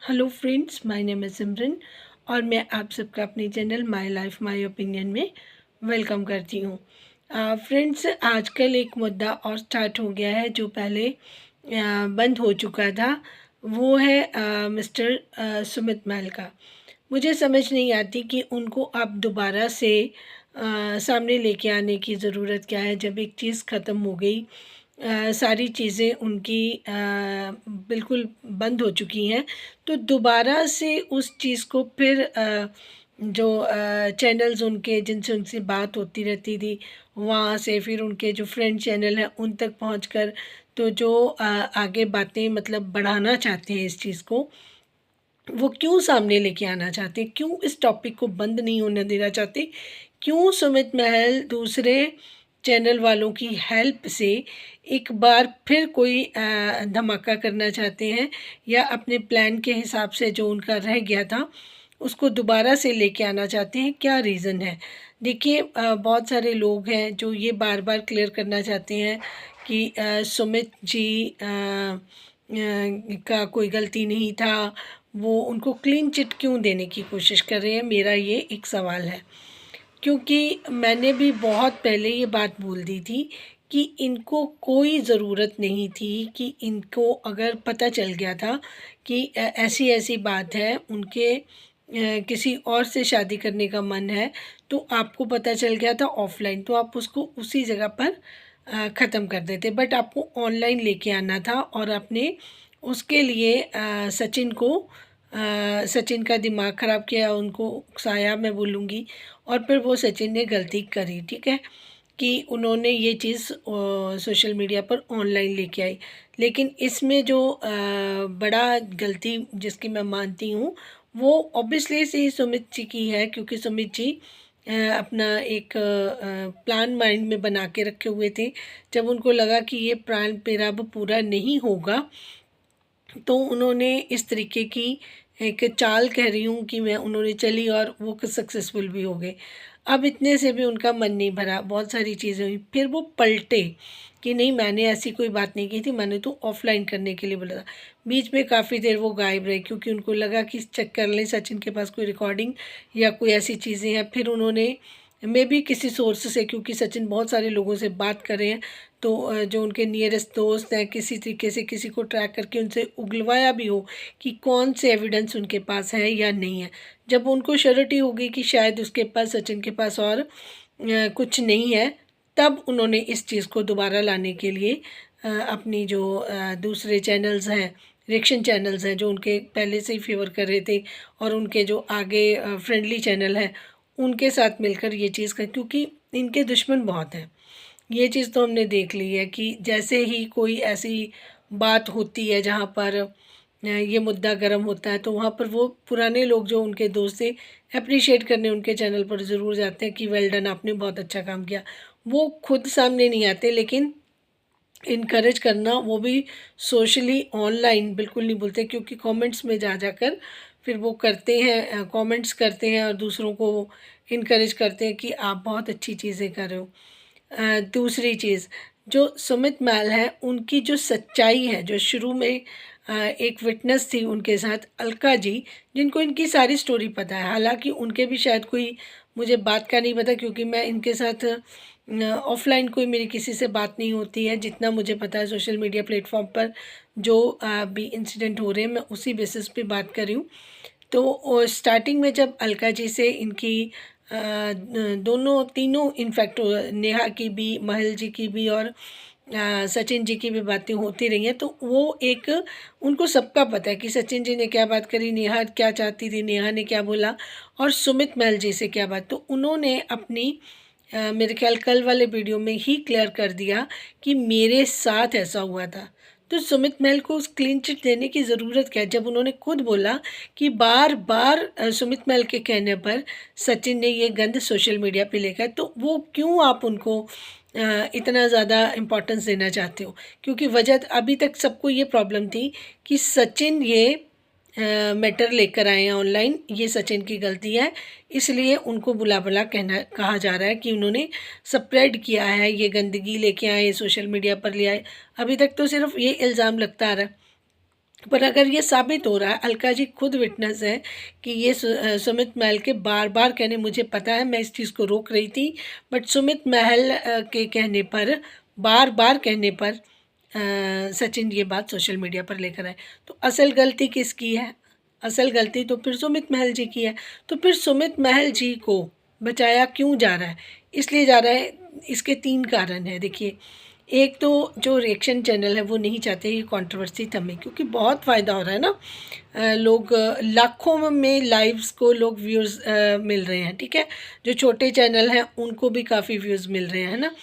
Hello friends, my name है सिमरन और मैं आप सबका अपने channel my life my opinion में वेलकम करती हूँ। फ्रेंड्स, आजकल एक मुद्दा और स्टार्ट हो गया है जो पहले बंद हो चुका था। वो है मिस्टर सुमित महल का। मुझे समझ नहीं आती कि उनको अब दोबारा से सामने लेके आने की ज़रूरत क्या है, जब एक चीज़ ख़त्म हो गई। सारी चीज़ें उनकी बिल्कुल बंद हो चुकी हैं, तो दोबारा से उस चीज़ को फिर जो चैनल्स उनके जिनसे उनसे बात होती रहती थी, वहाँ से फिर उनके जो फ्रेंड चैनल हैं उन तक पहुँचकर तो जो आगे बातें मतलब बढ़ाना चाहते हैं इस चीज़ को, वो क्यों सामने लेके आना चाहते हैं? क्यों इस टॉपिक को बंद नहीं होने देना चाहते? क्यों सुमित महल दूसरे चैनल वालों की हेल्प से एक बार फिर कोई धमाका करना चाहते हैं, या अपने प्लान के हिसाब से जो उनका रह गया था उसको दोबारा से लेके आना चाहते हैं? क्या रीज़न है? देखिए, बहुत सारे लोग हैं जो ये बार बार क्लियर करना चाहते हैं कि सुमित जी का कोई गलती नहीं था। वो उनको क्लीन चिट क्यों देने की कोशिश कर रहे हैं, मेरा ये एक सवाल है। क्योंकि मैंने भी बहुत पहले ये बात बोल दी थी कि इनको कोई ज़रूरत नहीं थी, कि इनको अगर पता चल गया था कि ऐसी ऐसी बात है, उनके किसी और से शादी करने का मन है, तो आपको पता चल गया था ऑफलाइन, तो आप उसको उसी जगह पर ख़त्म कर देते। बट आपको ऑनलाइन लेके आना था और आपने उसके लिए सचिन का दिमाग ख़राब किया, उनको उकसाया मैं बोलूँगी। और फिर वो सचिन ने गलती करी, ठीक है, कि उन्होंने ये चीज़ सोशल मीडिया पर ऑनलाइन लेके आई। लेकिन इसमें जो बड़ा गलती जिसकी मैं मानती हूँ, वो ऑब्वियसली से सुमित जी की है, क्योंकि सुमित जी अपना एक प्लान माइंड में बना के रखे हुए थे। जब उनको लगा कि ये प्लान मेरा अब पूरा नहीं होगा, तो उन्होंने इस तरीके की एक चाल कह रही हूँ कि मैं उन्होंने चली और वो सक्सेसफुल भी हो गए। अब इतने से भी उनका मन नहीं भरा, बहुत सारी चीज़ें हुई, फिर वो पलटे कि नहीं, मैंने ऐसी कोई बात नहीं की थी, मैंने तो ऑफलाइन करने के लिए बोला था। बीच में काफ़ी देर वो गायब रहे, क्योंकि उनको लगा कि चेक कर लें सचिन के पास कोई रिकॉर्डिंग या कोई ऐसी चीज़ें हैं। फिर उन्होंने मे बी किसी सोर्स से, क्योंकि सचिन बहुत सारे लोगों से बात कर रहे हैं, तो जो उनके नियरेस्ट दोस्त हैं, किसी तरीके से किसी को ट्रैक करके उनसे उगलवाया भी हो कि कौन से एविडेंस उनके पास है या नहीं है। जब उनको श्योरिटी होगी कि शायद उसके पास, सचिन के पास और कुछ नहीं है, तब उन्होंने इस चीज़ को दोबारा लाने के लिए अपनी जो दूसरे चैनल्स हैं, रिएक्शन चैनल्स हैं जो उनके पहले से ही फेवर कर रहे थे, और उनके जो आगे फ्रेंडली चैनल हैं, उनके साथ मिलकर ये चीज़ कर, क्योंकि इनके दुश्मन बहुत हैं। ये चीज़ तो हमने देख ली है कि जैसे ही कोई ऐसी बात होती है जहाँ पर ये मुद्दा गर्म होता है, तो वहाँ पर वो पुराने लोग जो उनके दोस्त थे, अप्रिशिएट करने उनके चैनल पर ज़रूर जाते हैं कि वेल डन, आपने बहुत अच्छा काम किया। वो खुद सामने नहीं आते, लेकिन इनकरेज करना वो भी सोशली ऑनलाइन बिल्कुल नहीं बोलते, क्योंकि कमेंट्स में जा जाकर फिर वो करते हैं, कमेंट्स करते हैं और दूसरों को इनकरेज करते हैं कि आप बहुत अच्छी चीज़ें कर रहे हो। दूसरी चीज़, जो सुमित महल है, उनकी जो सच्चाई है, जो शुरू में एक विटनेस थी उनके साथ, अलका जी, जिनको इनकी सारी स्टोरी पता है। हालांकि उनके भी शायद कोई, मुझे बात का नहीं पता, क्योंकि मैं इनके साथ ऑफलाइन कोई मेरी किसी से बात नहीं होती है। जितना मुझे पता है सोशल मीडिया प्लेटफॉर्म पर जो भी इंसिडेंट हो रहे हैं, मैं उसी बेसिस पे बात कर रही हूँ। तो स्टार्टिंग में जब अलका जी से इनकी दोनों तीनों इनफैक्ट नेहा की भी, महल जी की भी और सचिन जी की भी बातें होती रही हैं, तो वो एक, उनको सबका पता है कि सचिन जी ने क्या बात करी, नेहा क्या चाहती थी, नेहा ने क्या बोला, और सुमित महल जी से क्या बात। तो उन्होंने अपनी मेरे ख्याल कल वाले वीडियो में ही क्लियर कर दिया कि मेरे साथ ऐसा हुआ था। तो सुमित महल को उस क्लीन चिट देने की ज़रूरत क्या है, जब उन्होंने खुद बोला कि बार बार सुमित महल के कहने पर सचिन ने ये गंद सोशल मीडिया पे लेकर, तो वो क्यों आप उनको इतना ज़्यादा इम्पोर्टेंस देना चाहते हो? क्योंकि वजह अभी तक सबको ये प्रॉब्लम थी कि सचिन ये मैटर लेकर आए हैं ऑनलाइन, ये सचिन की गलती है, इसलिए उनको बुला बुला कहना कहा जा रहा है कि उन्होंने स्प्रेड किया है, ये गंदगी लेके आए, सोशल मीडिया पर ले आए। अभी तक तो सिर्फ ये इल्ज़ाम लगता आ रहा है। पर अगर ये साबित हो रहा है, अलका जी खुद विटनेस है कि ये सुमित महल के बार बार कहने, मुझे पता है मैं इस चीज़ को रोक रही थी, बट सुमित महल के कहने पर, बार बार कहने पर सचिन ये बात सोशल मीडिया पर लेकर आए। तो असल गलती किसकी है? असल गलती तो फिर सुमित महल जी की है। तो फिर सुमित महल जी को बचाया क्यों जा रहा है? इसलिए जा रहा है, इसके 3 कारण हैं। देखिए, एक तो जो रिएक्शन चैनल है वो नहीं चाहते ये कंट्रोवर्सी थमे, क्योंकि बहुत फ़ायदा हो रहा है ना। लोग लाखों में लाइव्स को लोग व्यूज़ मिल रहे हैं, ठीक है। जो छोटे चैनल हैं उनको भी काफ़ी व्यूज़ मिल रहे हैं ना।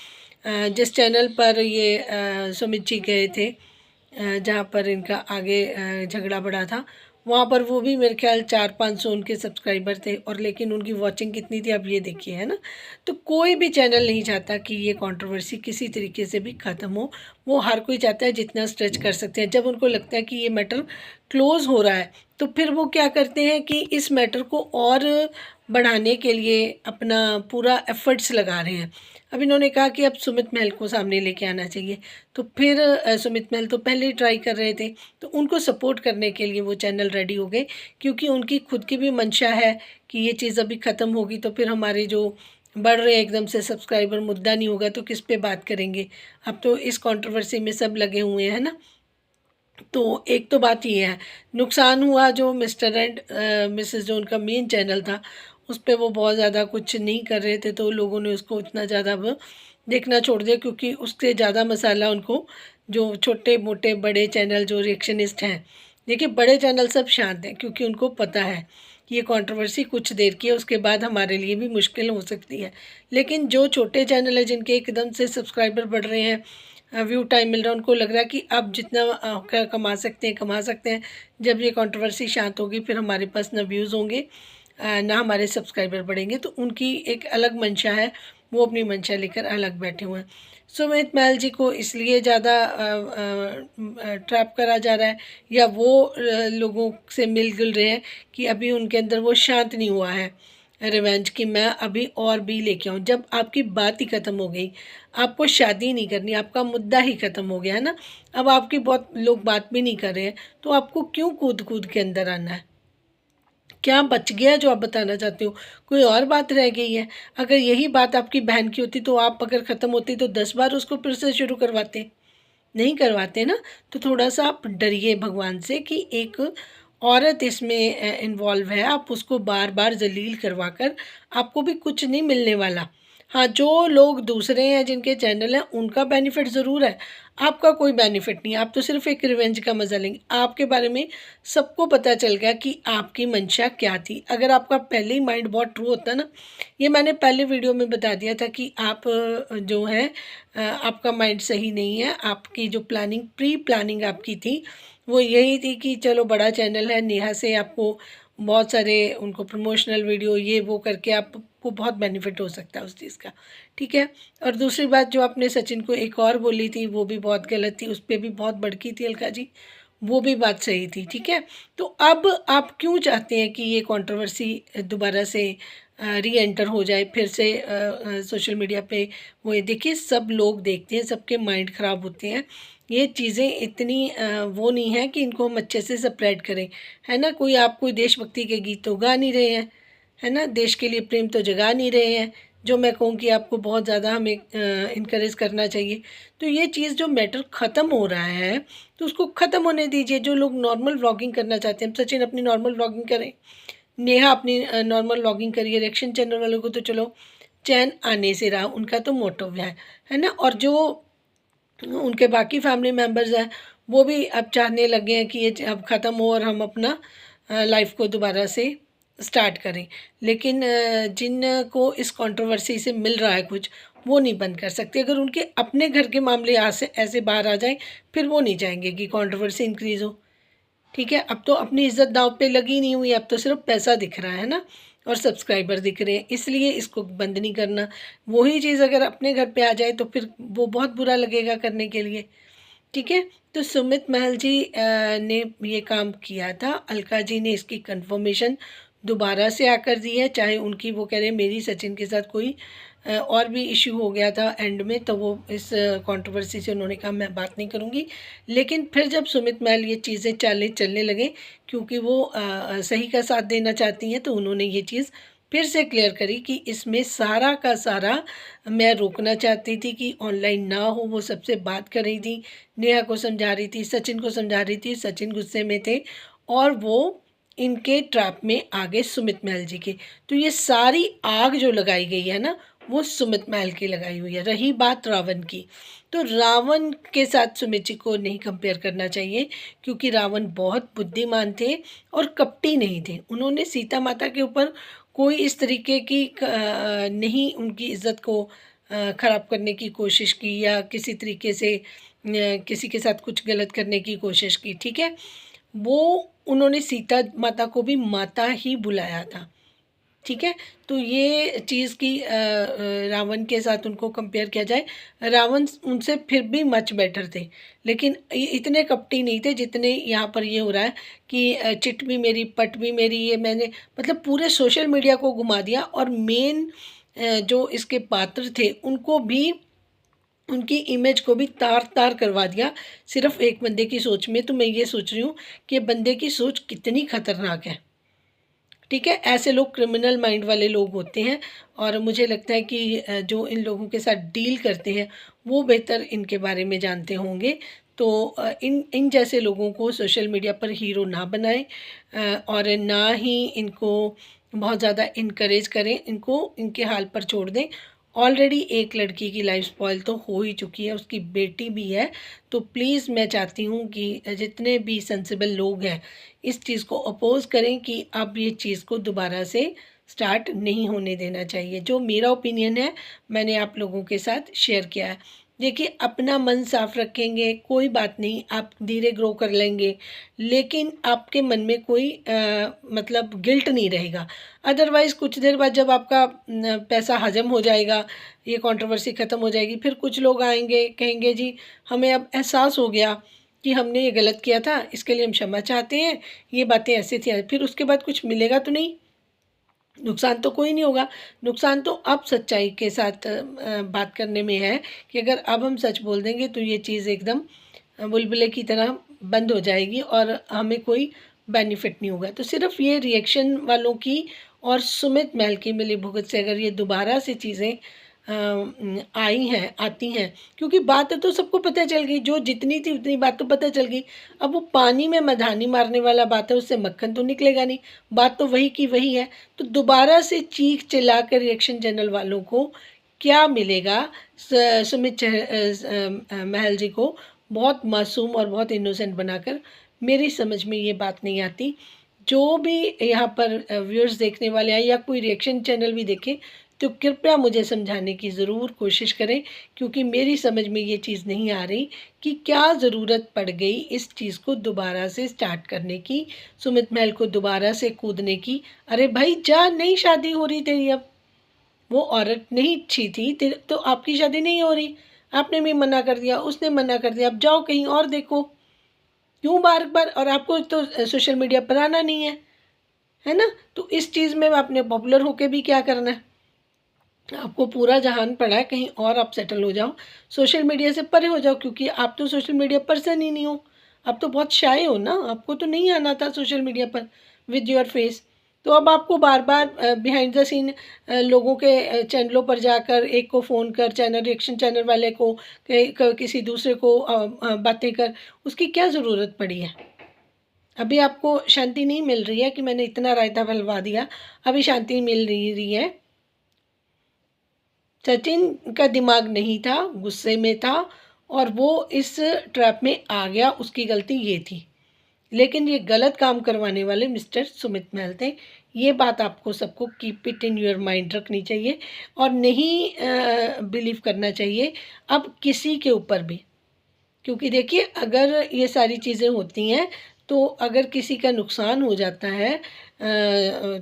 जिस चैनल पर ये सुमित जी गए थे, जहाँ पर इनका आगे झगड़ा बढ़ा था, वहाँ पर वो भी मेरे ख्याल 400-500 उनके सब्सक्राइबर थे, और लेकिन उनकी वॉचिंग कितनी थी आप ये देखिए, है ना। तो कोई भी चैनल नहीं चाहता कि ये कंट्रोवर्सी किसी तरीके से भी ख़त्म हो। वो हर कोई चाहता है जितना स्ट्रेच कर सकते हैं। जब उनको लगता है कि ये मैटर क्लोज़ हो रहा है, तो फिर वो क्या करते हैं कि इस मैटर को और बढ़ाने के लिए अपना पूरा एफ़र्ट्स लगा रहे हैं। अब इन्होंने कहा कि अब सुमित महल को सामने लेके आना चाहिए, तो फिर सुमित महल तो पहले ही ट्राई कर रहे थे, तो उनको सपोर्ट करने के लिए वो चैनल रेडी हो गए, क्योंकि उनकी खुद की भी मंशा है कि ये चीज़ अभी ख़त्म होगी तो फिर हमारे जो बढ़ रहे हैं एकदम से सब्सक्राइबर, मुद्दा नहीं होगा तो किस पे बात करेंगे। अब तो इस कंट्रोवर्सी में सब लगे हुए हैं ना। तो एक तो बात ये है, नुकसान हुआ जो मिस्टर एंड मिसेस जो उनका मेन चैनल था, उस पे वो बहुत ज़्यादा कुछ नहीं कर रहे थे, तो लोगों ने उसको इतना ज़्यादा अब देखना छोड़ दिया, क्योंकि उससे ज़्यादा मसाला उनको जो छोटे मोटे बड़े चैनल जो रिएक्शनिस्ट हैं, देखिए बड़े चैनल सब शांत हैं, क्योंकि उनको पता है कि ये कंट्रोवर्सी कुछ देर की है, उसके बाद हमारे लिए भी मुश्किल हो सकती है। लेकिन जो छोटे चैनल है जिनके एकदम से सब्सक्राइबर बढ़ रहे हैं, व्यू टाइम मिल रहा है, उनको लग रहा है कि अब जितना कमा सकते हैं कमा सकते हैं। जब ये कंट्रोवर्सी शांत होगी फिर हमारे पास ना व्यूज़ होंगे, ना हमारे सब्सक्राइबर बढ़ेंगे। तो उनकी एक अलग मंशा है, वो अपनी मंशा लेकर अलग बैठे हुए हैं। सुमित महल जी को इसलिए ज़्यादा ट्रैप करा जा रहा है, या वो लोगों से मिल जुल रहे हैं कि अभी उनके अंदर वो शांत नहीं हुआ है रिवेंज की, मैं अभी और भी लेके आऊँ। जब आपकी बात ही ख़त्म हो गई, आपको शादी नहीं करनी, आपका मुद्दा ही ख़त्म हो गया है ना, अब आपकी बहुत लोग बात भी नहीं कर रहे हैं, तो आपको क्यों कूद कूद के अंदर आना है? क्या बच गया जो आप बताना चाहते हो? कोई और बात रह गई है? अगर यही बात आपकी बहन की होती, तो आप अगर ख़त्म होती तो 10 बार उसको फिर से शुरू करवाते? नहीं करवाते ना। तो थोड़ा-सा आप डरिए भगवान से कि एक औरत इसमें इन्वॉल्व है, आप उसको बार-बार ज़लील करवाकर आपको भी कुछ नहीं मिलने वाला। हाँ, जो लोग दूसरे हैं जिनके चैनल हैं उनका बेनिफिट ज़रूर है, आपका कोई बेनिफिट नहीं है, आप तो सिर्फ़ एक रिवेंज का मज़ा लेंगे। आपके बारे में सबको पता चल गया कि आपकी मंशा क्या थी। अगर आपका पहले ही माइंड बहुत ट्रू होता ना, ये मैंने पहले वीडियो में बता दिया था कि आप जो है आपका माइंड सही नहीं है। आपकी जो प्लानिंग, प्री प्लानिंग आपकी थी, वो यही थी कि चलो बड़ा चैनल है, नेहा से आपको बहुत सारे उनको प्रमोशनल वीडियो ये वो करके आपको बहुत बेनिफिट हो सकता है उस चीज़ का, ठीक है। और दूसरी बात जो आपने सचिन को एक और बोली थी, वो भी बहुत गलत थी, उस पर भी बहुत भड़की थी अलका जी, वो भी बात सही थी, ठीक है। तो अब आप क्यों चाहते हैं कि ये कंट्रोवर्सी दोबारा से री एंटर हो जाए फिर से सोशल मीडिया पे? वो ये देखिए, सब लोग देखते हैं, सबके माइंड ख़राब होते हैं। ये चीज़ें इतनी वो नहीं है कि इनको हम अच्छे से स्प्रेड करें, है ना। कोई देशभक्ति के गीत तो गा नहीं रहे हैं, है ना, देश के लिए प्रेम तो जगा नहीं रहे हैं, जो मैं कहूँ कि आपको बहुत ज़्यादा हमें इनकरेज करना चाहिए। तो ये चीज़ जो मैटर ख़त्म हो रहा है, तो उसको ख़त्म होने दीजिए। जो लोग नॉर्मल व्लॉगिंग करना चाहते हैं, सचिन अपनी नॉर्मल व्लॉगिंग करें, नेहा अपनी नॉर्मल व्लॉगिंग करिए। रिएक्शन चैनल वालों को तो चलो चैन आने से रहा, उनका तो मोटिव है ना। और जो उनके बाकी फैमिली मेम्बर्स हैं, वो भी अब चाहने लगे हैं कि ये अब ख़त्म हो और हम अपना लाइफ को दोबारा से स्टार्ट करें। लेकिन जिनको इस कंट्रोवर्सी से मिल रहा है कुछ, वो नहीं बंद कर सकते। अगर उनके अपने घर के मामले ऐसे ऐसे बाहर आ जाएं, फिर वो नहीं चाहेंगे कि कंट्रोवर्सी इंक्रीज़ हो, ठीक है। अब तो अपनी इज़्ज़त दाँव पे लगी नहीं हुई, अब तो सिर्फ पैसा दिख रहा है ना, और सब्सक्राइबर दिख रहे हैं, इसलिए इसको बंद नहीं करना। वही चीज़ अगर अपने घर पे आ जाए तो फिर वो बहुत बुरा लगेगा करने के लिए, ठीक है। तो सुमित महल जी ने ये काम किया था, अलका जी ने इसकी कंफर्मेशन दोबारा से आकर दी है। चाहे उनकी वो कह रहे हैं मेरी सचिन के साथ कोई और भी इश्यू हो गया था एंड में, तो वो इस कंट्रोवर्सी से उन्होंने कहा मैं बात नहीं करूँगी। लेकिन फिर जब सुमित महल ये चीज़ें चलने लगे, क्योंकि वो सही का साथ देना चाहती हैं, तो उन्होंने ये चीज़ फिर से क्लियर करी कि इसमें सारा का सारा मैं रोकना चाहती थी कि ऑनलाइन ना हो। वो सबसे बात कर रही थी, नेहा को समझा रही थी, सचिन को समझा रही थी, सचिन गुस्से में थे और वो इनके ट्रैप में आ गए सुमित महल जी के। तो ये सारी आग जो लगाई गई है ना, वो सुमित महल की लगाई हुई है। रही बात रावण की, तो रावण के साथ सुमित जी को नहीं कंपेयर करना चाहिए, क्योंकि रावण बहुत बुद्धिमान थे और कपटी नहीं थे। उन्होंने सीता माता के ऊपर कोई इस तरीके की नहीं उनकी इज्जत को ख़राब करने की कोशिश की या किसी तरीके से किसी के साथ कुछ गलत करने की कोशिश की। ठीक है, वो उन्होंने सीता माता को भी माता ही बुलाया था। ठीक है, तो ये चीज़ की रावण के साथ उनको कंपेयर किया जाए, रावण उनसे फिर भी मच बेटर थे, लेकिन इतने कपटी नहीं थे जितने यहाँ पर ये हो रहा है कि चिट भी मेरी पट भी मेरी, ये मैंने मतलब पूरे सोशल मीडिया को घुमा दिया और मेन जो इसके पात्र थे उनको भी, उनकी इमेज को भी तार तार करवा दिया सिर्फ एक बंदे की सोच में। तो मैं ये सोच रही हूँ कि बंदे की सोच कितनी खतरनाक है। ठीक है, ऐसे लोग क्रिमिनल माइंड वाले लोग होते हैं और मुझे लगता है कि जो इन लोगों के साथ डील करते हैं वो बेहतर इनके बारे में जानते होंगे। तो इन इन जैसे लोगों को सोशल मीडिया पर हीरो ना बनाएं और ना ही इनको बहुत ज़्यादा इनकरेज करें, इनको इनके हाल पर छोड़ दें। ऑलरेडी एक लड़की की लाइफ स्पॉइल तो हो ही चुकी है, उसकी बेटी भी है। तो प्लीज़ मैं चाहती हूँ कि जितने भी सेंसिबल लोग हैं इस चीज़ को अपोज़ करें कि अब ये चीज़ को दोबारा से स्टार्ट नहीं होने देना चाहिए। जो मेरा ओपिनियन है मैंने आप लोगों के साथ शेयर किया है। देखिए, अपना मन साफ रखेंगे कोई बात नहीं, आप धीरे ग्रो कर लेंगे, लेकिन आपके मन में कोई मतलब गिल्ट नहीं रहेगा। अदरवाइज़ कुछ देर बाद जब आपका पैसा हजम हो जाएगा, ये कंट्रोवर्सी ख़त्म हो जाएगी, फिर कुछ लोग आएंगे कहेंगे जी हमें अब एहसास हो गया कि हमने ये गलत किया था, इसके लिए हम क्षमा चाहते हैं, ये बातें ऐसे थी। फिर उसके बाद कुछ मिलेगा तो नहीं, नुकसान तो कोई नहीं होगा। नुकसान तो अब सच्चाई के साथ बात करने में है कि अगर अब हम सच बोल देंगे तो ये चीज़ एकदम बुलबुले की तरह बंद हो जाएगी और हमें कोई बेनिफिट नहीं होगा। तो सिर्फ ये रिएक्शन वालों की और सुमित महल की मिलीभुगत से अगर ये दोबारा से चीज़ें आती हैं, क्योंकि बात तो सबको पता चल गई, जो जितनी थी उतनी बात तो पता चल गई। अब वो पानी में मधानी मारने वाला बात है, उससे मक्खन तो निकलेगा नहीं, बात तो वही की वही है। तो दोबारा से चीख चिल्ला कर रिएक्शन चैनल वालों को क्या मिलेगा? सुमित महल जी को बहुत मासूम और बहुत इनोसेंट बनाकर, मेरी समझ में ये बात नहीं आती। जो भी यहाँ पर व्यूअर्स देखने वाले हैं या कोई रिएक्शन चैनल भी देखें, तो कृपया मुझे समझाने की ज़रूर कोशिश करें, क्योंकि मेरी समझ में ये चीज़ नहीं आ रही कि क्या ज़रूरत पड़ गई इस चीज़ को दोबारा से स्टार्ट करने की, सुमित महल को दोबारा से कूदने की। अरे भाई जा, नई शादी हो रही तेरी, अब वो औरत नहीं अच्छी थी तो आपकी शादी नहीं हो रही, आपने भी मना कर दिया, उसने मना कर दिया, अब जाओ कहीं और देखो, क्यों बार बार? और आपको तो सोशल मीडिया पर आना नहीं है ना? तो इस चीज़ में आपने पॉपुलर होके भी क्या करना है? आपको पूरा जहान पड़ा है, कहीं और आप सेटल हो जाओ, सोशल मीडिया से परे हो जाओ, क्योंकि आप तो सोशल मीडिया पर्सन ही नहीं हो। आप तो बहुत शाय हो ना, आपको तो नहीं आना था सोशल मीडिया पर विद योर फेस। तो अब आपको बार बार बिहाइंड द सीन लोगों के चैनलों पर जाकर एक को फ़ोन कर, चैनल रिएक्शन चैनल वाले को किसी दूसरे को बातें कर, उसकी क्या ज़रूरत पड़ी है? अभी आपको शांति नहीं मिल रही है कि मैंने इतना रायता फैलवा दिया, अभी शांति मिल रही है। सचिन का दिमाग नहीं था, गुस्से में था और वो इस ट्रैप में आ गया, उसकी गलती ये थी। लेकिन ये गलत काम करवाने वाले मिस्टर सुमित महल थे। ये बात आपको सबको keep it in your mind रखनी चाहिए और नहीं बिलीव करना चाहिए अब किसी के ऊपर भी। क्योंकि देखिए, अगर ये सारी चीज़ें होती हैं तो अगर किसी का नुकसान हो जाता है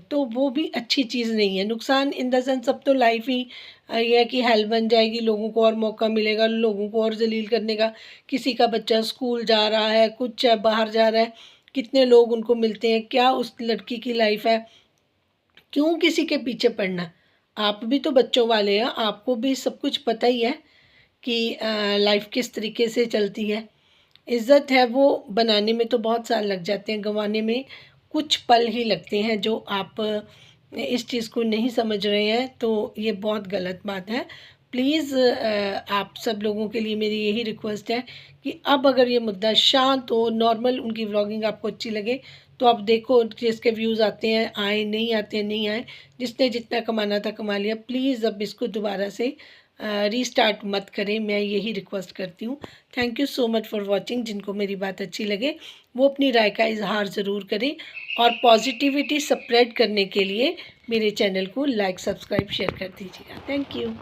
तो वो भी अच्छी चीज़ नहीं है। नुकसान इन द सेंस अब तो लाइफ ही ये है कि हेल बन जाएगी, लोगों को और मौका मिलेगा लोगों को और जलील करने का। किसी का बच्चा स्कूल जा रहा है, कुछ बाहर जा रहा है, कितने लोग उनको मिलते हैं, क्या उस लड़की की लाइफ है, क्यों किसी के पीछे पड़ना। आप भी तो बच्चों वाले हैं, आपको भी सब कुछ पता ही है कि लाइफ किस तरीके से चलती है। इज़्ज़त है वो बनाने में तो बहुत साल लग जाते हैं, गंवाने में कुछ पल ही लगते हैं। जो आप इस चीज़ को नहीं समझ रहे हैं तो ये बहुत गलत बात है। प्लीज़ आप सब लोगों के लिए मेरी यही रिक्वेस्ट है कि अब अगर ये मुद्दा शांत हो, नॉर्मल उनकी व्लॉगिंग आपको अच्छी लगे तो आप देखो, जिसके व्यूज़ आते हैं आए, नहीं आते हैं नहीं आए, जिसने जितना कमाना था कमा लिया। प्लीज़ अब इसको दोबारा से रीस्टार्ट मत करें, मैं यही रिक्वेस्ट करती हूँ। Thank you so much for watching. जिनको मेरी बात अच्छी लगे वो अपनी राय का इजहार ज़रूर करें और पॉजिटिविटी स्प्रेड करने के लिए मेरे चैनल को लाइक, सब्सक्राइब, शेयर कर दीजिएगा। Thank you.